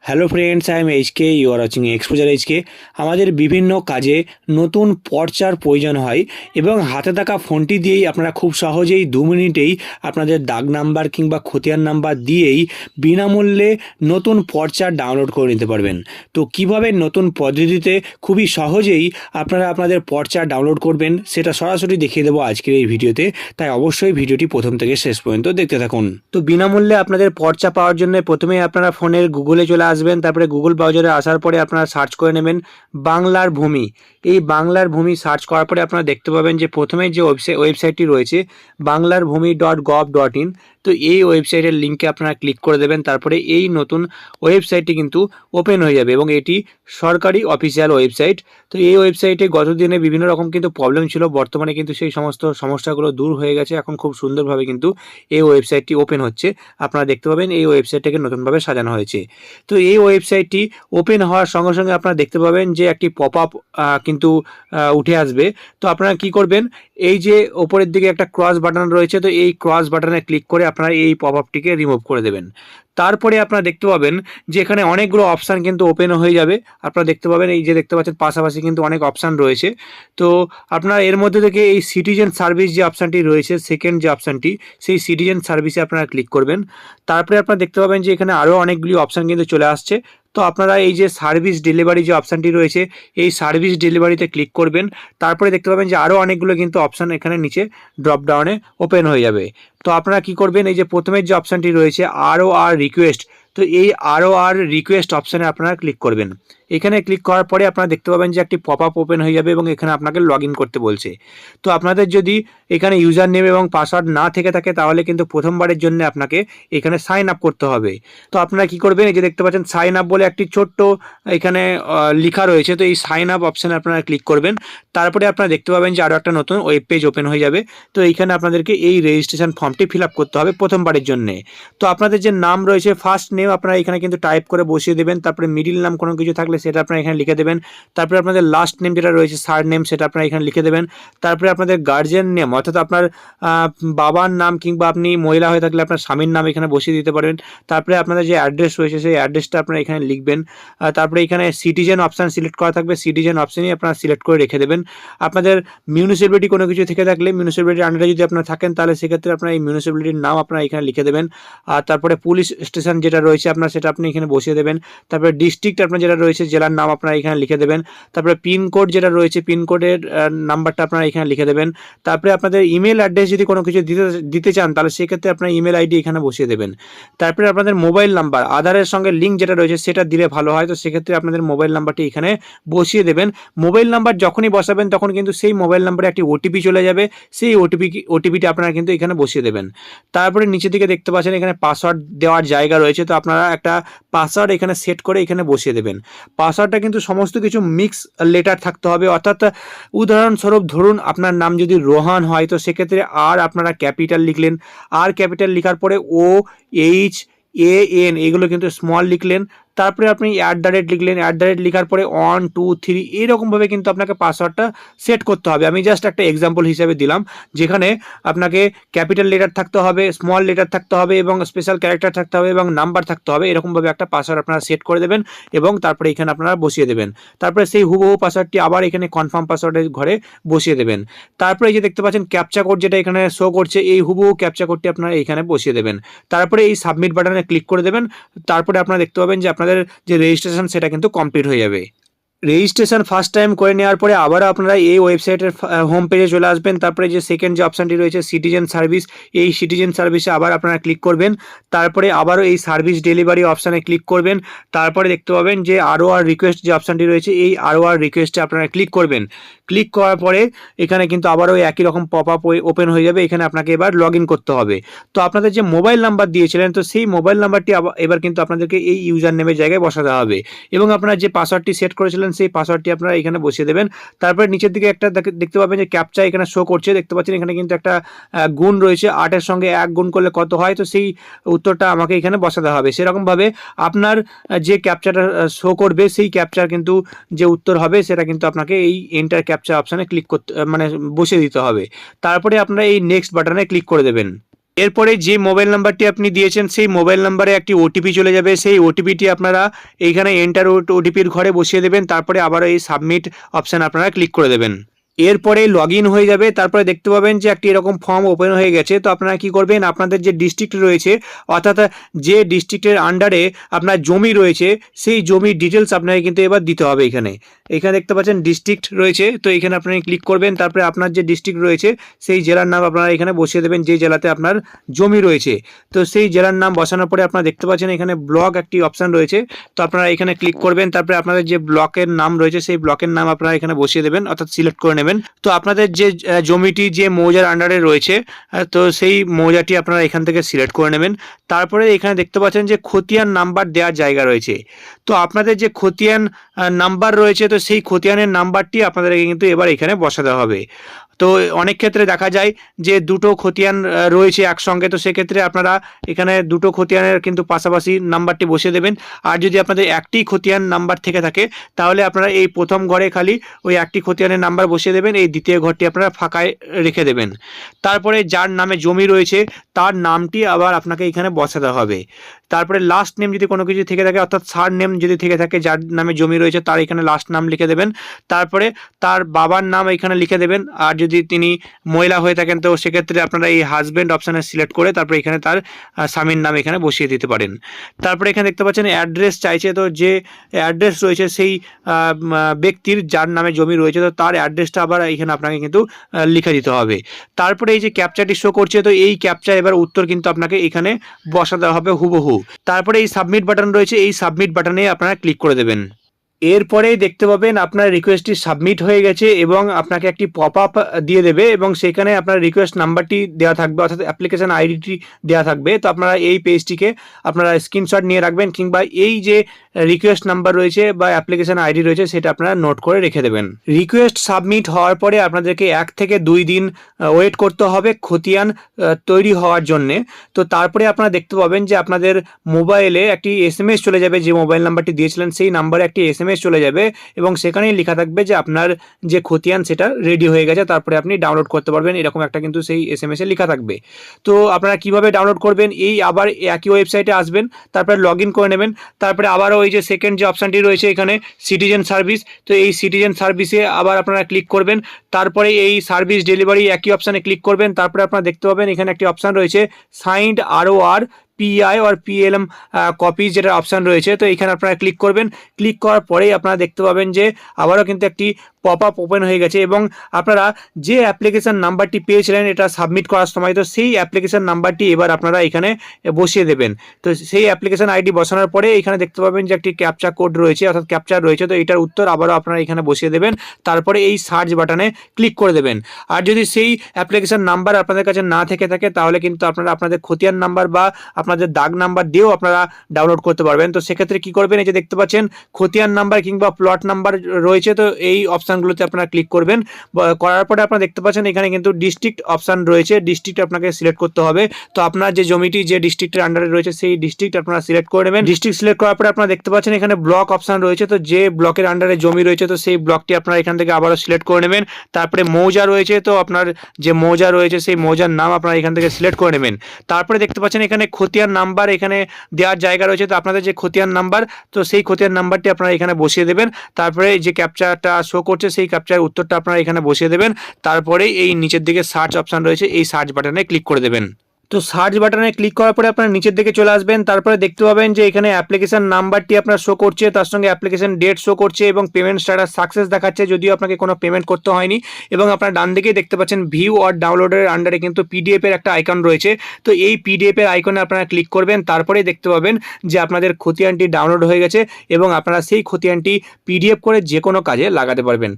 Hello friends, I am HK, you are watching exposure HK. আমাদের বিভিন্ন কাজে নতুন পর্চার প্রয়োজন হয় এবং হাতে থাকা ফোনটি দিয়েই আপনারা খুব সহজেই 2 মিনিটেই আপনাদের দাগ নাম্বার কিংবা খতিয়ান নাম্বার দিয়েই বিনামূল্যে নতুন পর্চার ডাউনলোড করে নিতে পারবেন। তো কিভাবে নতুন পদ্ধতিতে খুবই সহজেই আপনারা আপনাদের পর্চা ডাউনলোড করবেন সেটা সরাসরি দেখিয়ে দেবো আজকের এই ভিডিওতে, তাই অবশ্যই ভিডিওটি প্রথম থেকে শেষ পর্যন্ত দেখতে থাকুন। তো বিনামূল্যে আপনাদের পর্চা পাওয়ার জন্য প্রথমেই আপনারা ফোনের গুগলে চলে আসবেন, তারপরে গুগল ব্রাউজারে আসার পরে আপনারা সার্চ করে নেবেন বাংলার ভূমি। এই বাংলার ভূমি সার্চ করার পরে আপনারা দেখতে পাবেন যে প্রথমে যে ওয়েবসাইটটি রয়েছে banglarbhumi.gov.in। তো এই ওয়েবসাইটের লিঙ্কে আপনারা ক্লিক করে দেবেন, তারপরে এই নতুন ওয়েবসাইটটি কিন্তু ওপেন হয়ে যাবে এবং এটি সরকারি অফিসিয়াল ওয়েবসাইট। তো এই ওয়েবসাইটে গত দিনে বিভিন্ন রকম কিন্তু প্রবলেম ছিল, বর্তমানে কিন্তু সেই সমস্ত সমস্যাগুলো দূর হয়ে গেছে। এখন খুব সুন্দরভাবে কিন্তু এই ওয়েবসাইটটি ওপেন হচ্ছে। আপনারা দেখতে পাবেন এই ওয়েবসাইটটাকে নতুনভাবে সাজানো হয়েছে। তো এই ওয়েবসাইটটি ওপেন হওয়ার সঙ্গে সঙ্গে আপনারা দেখতে পাবেন যে একটি পপ আপ কিন্তু উঠে আসবে। তো আপনারা কি করবেন, এই যে ওপরের দিকে একটা ক্রস বাটন রয়েছে, তো এই ক্রস বাটনে ক্লিক করে আপনারা এই পপ আপটিকে রিমুভ করে দেবেন। তারপরে আপনারা দেখতে পাবেন যে এখানে অনেকগুলো অপশান কিন্তু ওপেন হয়ে যাবে। আপনারা দেখতে পাবেন এই যে দেখতে পাচ্ছেন পাশাপাশি কিন্তু অনেক অপশান রয়েছে। তো আপনারা এর মধ্যে থেকে এই সিটিজেন সার্ভিস যে অপশানটি রয়েছে, সেকেন্ড যে অপশানটি, সেই সিটিজেন সার্ভিসে আপনারা ক্লিক করবেন। তারপরে আপনারা দেখতে পাবেন যে এখানে আরও অনেকগুলি অপশান কিন্তু চলে আসছে। তো আপনারা এই যে সার্ভিস ডেলিভারি যে অপশানটি রয়েছে, এই সার্ভিস ডেলিভারিতে ক্লিক করবেন। তারপরে দেখতে পাবেন যে আরও অনেকগুলো কিন্তু অপশান এখানে নিচে ড্রপ ডাউনে ওপেন হয়ে যাবে। তো আপনারা কি করবেন, এই যে প্রথমের যে অপশানটি রয়েছে ROR রিকোয়েস্ট, তো এই ROR রিকোয়েস্ট অপশানে আপনারা ক্লিক করবেন। এখানে ক্লিক করার পরে আপনারা দেখতে পাবেন যে একটি পপ আপ ওপেন হয়ে যাবে এবং এখানে আপনাকে লগ ইন করতে বলছে। তো আপনাদের যদি এখানে ইউজার নেম এবং পাসওয়ার্ড না থেকে থাকে তাহলে কিন্তু প্রথমবারের জন্য আপনাকে এখানে সাইন আপ করতে হবে। তো আপনারা কি করবেন, এই যে দেখতে পাচ্ছেন সাইন আপ বলে একটি ছোট্ট এখানে লেখা রয়েছে, তো এই সাইন আপ অপশানে আপনারা ক্লিক করবেন। তারপরে আপনারা দেখতে পাবেন যে আরও একটা নতুন ওয়েব পেজ ওপেন হয়ে যাবে। তো এইখানে আপনাদেরকে এই রেজিস্ট্রেশন ফর্মটি ফিল আপ করতে হবে প্রথমবারের জন্য। তো আপনাদের যে নাম রয়েছে, ফার্স্ট নেম আপনারা এখানে কিন্তু টাইপ করে বসিয়ে দেবেন, তারপরে মিডিল নাম কোনো কিছু থাকলে সেটা আপনারা এখানে লিখে দেবেন। তারপরে আপনাদের লাস্ট নেম যেটা রয়েছে, সার্ড নেম, সেটা আপনারা এখানে লিখে দেবেন। তারপরে আপনাদের গার্জিয়ান নেম অর্থাৎ আপনার বাবার নাম কিংবা আপনি মহিলা হয়ে থাকলে আপনার স্বামীর নাম এখানে বসিয়ে দিতে পারেন। তারপরে আপনাদের যে অ্যাড্রেস রয়েছে সেই অ্যাড্রেসটা আপনারা এখানে লিখবেন। তারপরে এখানে সিটিজেন অপশান সিলেক্ট করা থাকবে, সিটিজেন অপশানই আপনারা সিলেক্ট করে রেখে দেবেন। আপনাদের মিউনিসিপ্যালিটি কোনো কিছু থেকে থাকলে, মিউনিসিপ্যালিটির আন্ডারে যদি আপনারা থাকেন তাহলে সেক্ষেত্রে আপনারা এই মিউনিসিপ্যালিটির নাম আপনারা এখানে লিখে দেবেন। আর তারপরে পুলিশ স্টেশন যেটা রয়েছে আপনার সেটা আপনি এখানে বসিয়ে দেবেন। তারপরে ডিস্ট্রিক্ট আপনার যেটা রয়েছে, জেলার নাম আপনারা এখানে লিখে দেবেন। তারপরে পিনকোড যেটা রয়েছে, পিনকোডের নাম্বারটা আপনারা এখানে লিখে দেবেন। তারপরে আপনাদের ইমেল অ্যাড্রেস যদি কোনো কিছু দিতে চান তাহলে সেক্ষেত্রে আপনার ইমেল আইডি এখানে বসিয়ে দেবেন। তারপরে আপনাদের মোবাইল নাম্বার আধারের সঙ্গে লিঙ্ক যেটা রয়েছে সেটা দিলে ভালো হয়, তো সেক্ষেত্রে আপনাদের মোবাইল নাম্বারটি এখানে বসিয়ে দেবেন। মোবাইল নাম্বার যখনই বসাবেন তখন কিন্তু সেই মোবাইল নাম্বারে একটি ওটিপি চলে যাবে, সেই ওটিপিটা আপনারা কিন্তু এখানে বসিয়ে দেবেন। তারপরে নিচের দিকে দেখতে পাচ্ছেন এখানে পাসওয়ার্ড দেওয়ার জায়গা রয়েছে, তো আপনারা একটা পাসওয়ার্ড এখানে সেট করে এখানে বসিয়ে দেবেন। পাসওয়ার্ডটা কিন্তু সমস্ত কিছু মিক্স লেটার থাকতে হবে, অর্থাৎ উদাহরণস্বরূপ ধরুন আপনার নাম যদি রোহান হয় তো সেক্ষেত্রে আর আপনারা ক্যাপিটাল লিখলেন, আর ক্যাপিটাল লেখার পরে OHAN এগুলো কিন্তু স্মল লিখলেন। তারপরে আপনি লিখলেন, লেখার পরে 1 2 3 এইরকমভাবে কিন্তু আপনাকে পাসওয়ার্ডটা সেট করতে হবে। আমি জাস্ট একটা এক্সাম্পল হিসেবে দিলাম, যেখানে আপনাকে ক্যাপিটাল লেটার থাকতে হবে, স্মল লেটার থাকতে হবে এবং স্পেশাল ক্যারেক্টার থাকতে হবে এবং নাম্বার থাকতে হবে। এরকমভাবে একটা পাসওয়ার্ড আপনারা সেট করে দেবেন এবং তারপরে এখানে আপনারা বসিয়ে দেবেন। তারপরে সেই হুবহু পাসওয়ার্ডটি আবার এখানে কনফার্ম পাসওয়ার্ডের ঘরে বসিয়ে দেবেন। তারপরে এই যে দেখতে পাচ্ছেন ক্যাপচা কোড যেটা এখানে শো করছে, এই হুবহু ক্যাপচা কোডটি আপনারা এখানে বসিয়ে দেবেন। তারপরে এই সাবমিট বাটনে ক্লিক করে দেবেন। তারপরে আপনারা দেখতে পাবেন যে আপনাদের যে রেজিস্ট্রেশন সেটা কিন্তু কমপ্লিট হয়ে যাবে। রেজিস্ট্রেশন ফার্স্ট টাইম করে নেওয়ার পরে আবারও আপনারা এই ওয়েবসাইটের হোম পেজে চলে আসবেন। তারপরে যে সেকেন্ড যে অপশানটি রয়েছে সিটিজেন সার্ভিস, এই সিটিজেন সার্ভিসে আবার আপনারা ক্লিক করবেন। তারপরে আবারও এই সার্ভিস ডেলিভারি অপশানে ক্লিক করবেন। তারপরে দেখতে পাবেন যে ROR রিকোয়েস্ট যে অপশানটি রয়েছে, এই ROR রিকোয়েস্টে আপনারা ক্লিক করবেন। ক্লিক করার পরে এখানে কিন্তু আবারও একই রকম পপ আপ ওপেন হয়ে যাবে। এখানে আপনাকে এবার লগ ইন করতে হবে। তো আপনাদের যে মোবাইল নাম্বার দিয়েছিলেন, তো সেই মোবাইল নাম্বারটি এবার কিন্তু আপনাদেরকে এই ইউজার নেমের জায়গায় বসাতে হবে এবং আপনারা যে পাসওয়ার্ডটি সেট করেছিলেন সেই পাসওয়ার্ডটি আপনারা এখানে বসিয়ে দেবেন। তারপরে নিচের দিকে একটা দেখতে পাবেন যে ক্যাপচা এখানে শো করছে, দেখতে পাচ্ছেন এখানে কিন্তু একটা গুণ রয়েছে, 8-এর সঙ্গে 1 গুণ করলে কত হয়, তো সেই উত্তরটা আমাকে এখানে বসাতে হবে। সেরকমভাবে আপনার যে ক্যাপচাটা শো করবে সেই ক্যাপচার কিন্তু যে উত্তর হবে সেটা কিন্তু আপনাকে এই এন্টার ক্যাপচা অপশানে ক্লিক করতে বসিয়ে দিতে হবে। তারপরে আপনারা এই নেক্সট বাটনে ক্লিক করে দেবেন। এরপরে যে মোবাইল নাম্বারটি আপনি দিয়েছেন সেই মোবাইল নাম্বারে একটি ওটিপি চলে যাবে। সেই ওটিপিটি আপনারা এইখানে এন্টার ওটিপির ঘরে বসিয়ে দেবেন। তারপরে আবারও এই সাবমিট অপশান আপনারা ক্লিক করে দেবেন। এরপরে লগইন হয়ে যাবে। তারপরে দেখতে পাবেন যে একটি এরকম ফর্ম ওপেন হয়ে গেছে। তো আপনারা কি করবেন, আপনাদের যে ডিস্ট্রিক্ট রয়েছে অর্থাৎ যে ডিস্ট্রিক্টের আন্ডারে আপনার জমি রয়েছে সেই জমির ডিটেলস আপনাকে কিন্তু এবার দিতে হবে। এখানে দেখতে পাচ্ছেন ডিস্ট্রিক্ট রয়েছে, তো এখানে আপনারা ক্লিক করবেন। তারপরে আপনার যে ডিস্ট্রিক্ট রয়েছে সেই জেলার নাম আপনারা এখানে বসিয়ে দেবেন, যে জেলাতে আপনার জমি রয়েছে। তো সেই জেলার নাম বসানোর পরে আপনারা দেখতে পাচ্ছেন এখানে ব্লক একটি অপশান রয়েছে। তো আপনারা এখানে ক্লিক করবেন। তারপরে আপনাদের যে ব্লকের নাম রয়েছে সেই ব্লকের নাম আপনারা এখানে বসিয়ে দেবেন, অর্থাৎ সিলেক্ট করে নেবেন। তো আপনাদের যে জমিটি যে মৌজার আন্ডারে রয়েছে তো সেই মৌজাটি আপনারা এখান থেকে সিলেক্ট করে নেবেন। তারপরে এখানে দেখতে পাচ্ছেন যে খতিয়ান নাম্বার দেওয়ার জায়গা রয়েছে। তো আপনাদের যে খতিয়ান নাম্বার রয়েছে তো সেই খতিয়ানের নাম্বারটি আপনাদেরকে কিন্তু এবার এখানে বসাতে হবে। তো অনেক ক্ষেত্রে দেখা যায় যে দুটো খতিয়ান রয়েছে একসঙ্গে, তো সেক্ষেত্রে আপনারা এখানে দুটো খতিয়ানের কিন্তু পাশাপাশি নাম্বারটি বসিয়ে দেবেন। আর যদি আপনাদের একটি খতিয়ান নাম্বার থেকে থাকে তাহলে আপনারা এই প্রথম ঘরে খালি ওই একটি খতিয়ানের নাম্বার বসিয়ে দেবেন, এই দ্বিতীয় ঘরটি আপনারা ফাঁকায় রেখে দেবেন। তারপরে যার নামে জমি রয়েছে তার নামটি আবার আপনাকে এখানে বসাতে হবে। তারপরে লাস্ট নেম যদি কোনো কিছু থেকে থাকে, অর্থাৎ সার নেম যদি থেকে থাকে, যার নামে জমি রয়েছে তার এখানে লাস্ট নাম লিখে দেবেন। তারপরে তার বাবার নাম এখানে লিখে দেবেন। আর যদি তিনি মহিলা হয়ে থাকেন তো সেক্ষেত্রে আপনারা এই হাজব্যান্ড অপশানে সিলেক্ট করে তারপরে এখানে তার স্বামীর নাম এখানে বসিয়ে দিতে পারেন। তারপরে এখানে দেখতে পাচ্ছেন অ্যাড্রেস চাইছে, তো যে অ্যাড্রেস রয়েছে সেই ব্যক্তির যার নামে জমি রয়েছে তো তার অ্যাড্রেসটা আবার এখানে আপনাকে কিন্তু লিখে দিতে হবে। তারপরে এই যে ক্যাপচাটি শো করছে তো এই ক্যাপচা এবার উত্তর কিন্তু আপনাকে এখানে বসাতে হবে হুবহু। তারপরে এই সাবমিট বাটন রয়েছে, এই সাবমিট বাটনে আপনারা ক্লিক করে দেবেন। এরপরেই দেখতে পাবেন আপনার রিকোয়েস্টটি সাবমিট হয়ে গেছে এবং আপনাকে একটি পপ আপ দিয়ে দেবে এবং সেখানে আপনার রিকোয়েস্ট নাম্বারটি দেওয়া থাকবে, অর্থাৎ অ্যাপ্লিকেশন আইডিটি দেওয়া থাকবে। তো আপনারা এই পেজটিকে আপনারা স্ক্রিনশট নিয়ে রাখবেন, কিংবা এই যে রিকোয়েস্ট নাম্বার রয়েছে বা অ্যাপ্লিকেশন আইডি রয়েছে সেটা আপনারা নোট করে রেখে দেবেন। রিকোয়েস্ট সাবমিট হওয়ার পরে আপনাদেরকে 1 থেকে 2 দিন ওয়েট করতে হবে খতিয়ান তৈরি হওয়ার জন্যে। তো তারপরে আপনারা দেখতে পাবেন যে আপনাদের মোবাইলে একটি SMS চলে যাবে, যে মোবাইল নাম্বারটি দিয়েছিলেন সেই নাম্বারে একটি SMS চলে যাবে এবং সেখানেই লেখা থাকবে যে আপনার যে খতিয়ান সেটা রেডি হয়ে গেছে, তারপরে আপনি ডাউনলোড করতে পারবেন, এরকম একটা কিন্তু সেই SMS এ লেখা থাকবে। তো আপনারা কিভাবে ডাউনলোড করবেন, এই আবার একই ওয়েবসাইটে আসবেন, তারপরে লগ ইন করে নেবেন। তারপরে আবারও ওই যে সেকেন্ড যে অপশানটি রয়েছে এখানে সিটিজেন সার্ভিস, তো এই সিটিজেন সার্ভিসে আবার আপনারা ক্লিক করবেন। তারপরে এই সার্ভিস ডেলিভারি একই অপশানে ক্লিক করবেন। তারপরে আপনারা দেখতে পাবেন এখানে একটি অপশান রয়েছে signed ROR PI or PLM copies, যেটা অপশান রয়েছে তো এখানে আপনারা ক্লিক করবেন। ক্লিক করার পরেই আপনারা দেখতে পাবেন যে আবারও কিন্তু একটি পপ আপ ওপেন হয়ে গেছে এবং আপনারা যে অ্যাপ্লিকেশন নাম্বারটি পেয়েছিলেন এটা সাবমিট করার সময়, তো সেই অ্যাপ্লিকেশন নাম্বারটি এবার আপনারা এখানে বসিয়ে দেবেন। তো সেই অ্যাপ্লিকেশন আইডি বসানোর পরে এখানে দেখতে পাবেন যে একটি ক্যাপচা কোড রয়েছে, অর্থাৎ ক্যাপচার রয়েছে, তো এটার উত্তর আবারও আপনারা এখানে বসিয়ে দেবেন। তারপরে এই সার্চ বাটনে ক্লিক করে দেবেন। আর যদি সেই অ্যাপ্লিকেশন নাম্বার আপনাদের কাছে না থেকে থাকে তাহলে কিন্তু আপনারা আপনাদের খতিয়ান নাম্বার বা আপনাদের দাগ নাম্বার দিয়েও আপনারা ডাউনলোড করতে পারবেন। তো সেক্ষেত্রে কি করবেন, এই যে দেখতে পাচ্ছেন খতিয়ান নাম্বার কিংবা প্লট নাম্বার রয়েছে, তো এই অপশানগুলোতে আপনারা ক্লিক করবেন। করার পরে আপনারা দেখতে পাচ্ছেন এখানে কিন্তু ডিস্ট্রিক্ট অপশান রয়েছে, ডিস্ট্রিক্ট আপনাকে সিলেক্ট করতে হবে। তো আপনার যে জমিটি যে ডিস্ট্রিক্টের আন্ডারে রয়েছে সেই ডিস্ট্রিক্ট আপনারা সিলেক্ট করে নেবেন। ডিস্ট্রিক্ট সিলেক্ট করার পরে আপনারা দেখতে পাচ্ছেন এখানে ব্লক অপশান রয়েছে, তো যে ব্লকের আন্ডারে জমি রয়েছে তো সেই ব্লকটি আপনারা এখান থেকে আবারও সিলেক্ট করে নেবেন। তারপরে মৌজা রয়েছে, তো আপনার যে মৌজা রয়েছে সেই মৌজার নাম আপনারা এখান থেকে সিলেক্ট করে নেবেন। তারপরে দেখতে পাচ্ছেন এখানে খতিয়ান নাম্বার এখানে দেওয়ার জায়গা রয়েছে, তো আপনাদের যে খতিয়ান নাম্বার তো সেই খতিয়ান নাম্বারটি আপনারা এখানে বসিয়ে দেবেন। তারপরে যে ক্যাপচাটা শো করছে সেই ক্যাপচার উত্তরটা আপনারা এখানে বসিয়ে দেবেন। তারপরে এই নিচের দিকে সার্চ অপশান রয়েছে, এই সার্চ বাটনে ক্লিক করে দেবেন। তো সার্চ বাটনে ক্লিক করার পরে আপনারা নিচের দিকে চলে আসবেন। তারপরে দেখতে পাবেন যে এখানে অ্যাপ্লিকেশন নাম্বারটি আপনার শো করছে, তার সঙ্গে অ্যাপ্লিকেশন ডেট শো করছে এবং পেমেন্ট স্ট্যাটাস সাকসেস দেখাচ্ছে, যদিও আপনাকে কোনো পেমেন্ট করতে হয়নি। এবং আপনার ডান দিকেই দেখতে পাচ্ছেন ভিউ অর ডাউনলোডের আন্ডারে কিন্তু PDF এর একটা আইকন রয়েছে, তো এই PDF এর আইকনে আপনারা ক্লিক করবেন। তারপরেই দেখতে পাবেন যে আপনাদের খতিয়ানটি ডাউনলোড হয়ে গেছে এবং আপনারা সেই খতিয়ানটি PDF করে যে কোনো কাজে লাগাতে পারবেন।